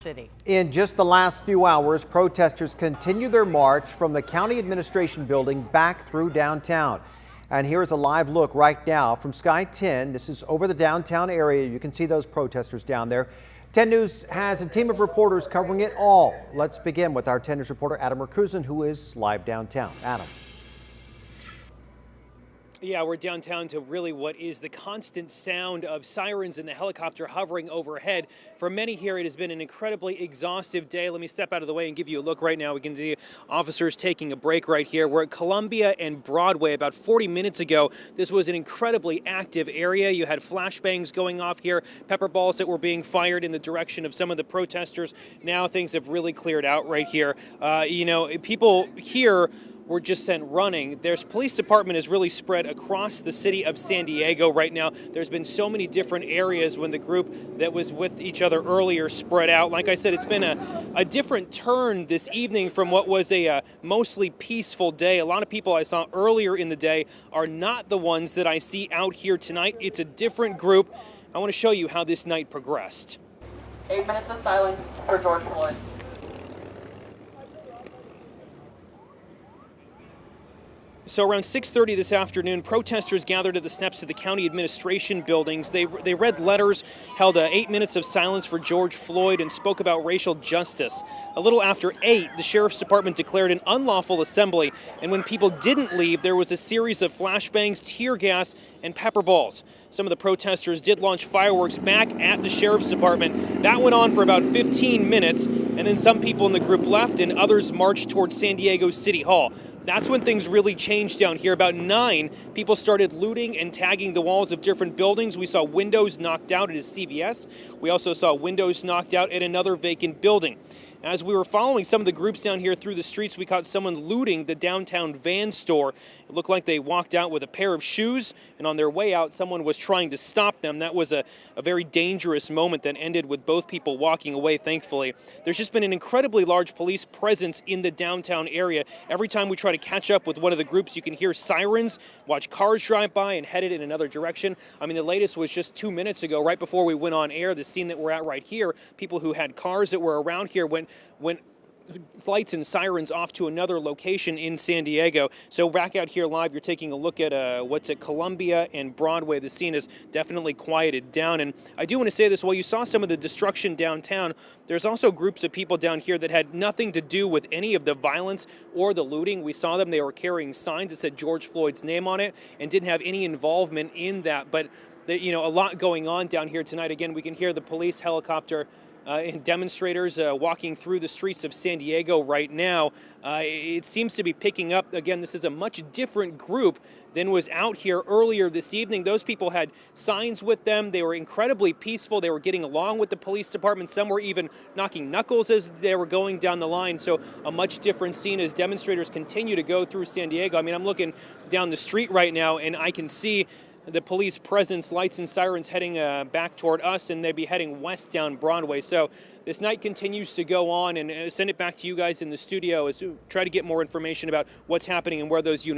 City. In just the last few hours, protesters continue their march from the county administration building back through downtown. And here's a live look right now from Sky 10. This is over the downtown area. You can see those protesters down there. 10 News has a team of reporters covering it all. Let's begin with our 10 News reporter Adam Merkusen, who is live downtown. Adam. Yeah, we're downtown to really what is the constant sound of sirens and the helicopter hovering overhead. For many here, it has been an incredibly exhaustive day. Let me step out of the way and give you a look right now. We can see officers taking a break right here. We're at Columbia and Broadway. About 40 minutes ago, this was an incredibly active area. You had flashbangs going off here, pepper balls that were being fired in the direction of some of the protesters. Now things have really cleared out right here. People here were just sent running. There's police department is really spread across the city of San Diego right now. There's been so many different areas when the group that was with each other earlier spread out. Like I said, it's been a different turn this evening from what was a mostly peaceful day. A lot of people I saw earlier in the day are not the ones that I see out here tonight. It's a different group. I want to show you how this night progressed. 8 minutes of silence for George Floyd. So around 6:30 this afternoon, protesters gathered at the steps of the county administration buildings. They read letters, held 8 minutes of silence for George Floyd, and spoke about racial justice. A little after 8, the sheriff's department declared an unlawful assembly, and when people didn't leave, there was a series of flashbangs, tear gas, and pepper balls. Some of the protesters did launch fireworks back at the sheriff's department. That went on for about 15 minutes, and then some people in the group left and others marched towards San Diego City Hall. That's when things really changed down here. About 9, people started looting and tagging the walls of different buildings. We saw windows knocked out at a CVS. We also saw windows knocked out at another vacant building. As we were following some of the groups down here through the streets, we caught someone looting the downtown van store. It looked like they walked out with a pair of shoes, and on their way out, someone was trying to stop them. That was a very dangerous moment that ended with both people walking away, thankfully. There's just been an incredibly large police presence in the downtown area. Every time we try to catch up with one of the groups, you can hear sirens, watch cars drive by and headed in another direction. I mean, the latest was just 2 minutes ago, right before we went on air, the scene that we're at right here. People who had cars that were around here went lights and sirens off to another location in San Diego. So back out here live, you're taking a look at what's at Columbia and Broadway. The scene is definitely quieted down. And I do want to say this, while you saw some of the destruction downtown, there's also groups of people down here that had nothing to do with any of the violence or the looting. We saw them, they were carrying signs that said George Floyd's name on it and didn't have any involvement in that. But a lot going on down here tonight. Again, we can hear the police helicopter and demonstrators walking through the streets of San Diego right now. It seems to be picking up. Again, this is a much different group than was out here earlier this evening. Those people had signs with them. They were incredibly peaceful. They were getting along with the police department. Some were even knocking knuckles as they were going down the line. So a much different scene as demonstrators continue to go through San Diego. I mean, I'm looking down the street right now and I can see the police presence, lights and sirens heading back toward us, and they'd be heading west down Broadway. So this night continues to go on, and send it back to you guys in the studio as we try to get more information about what's happening and where those units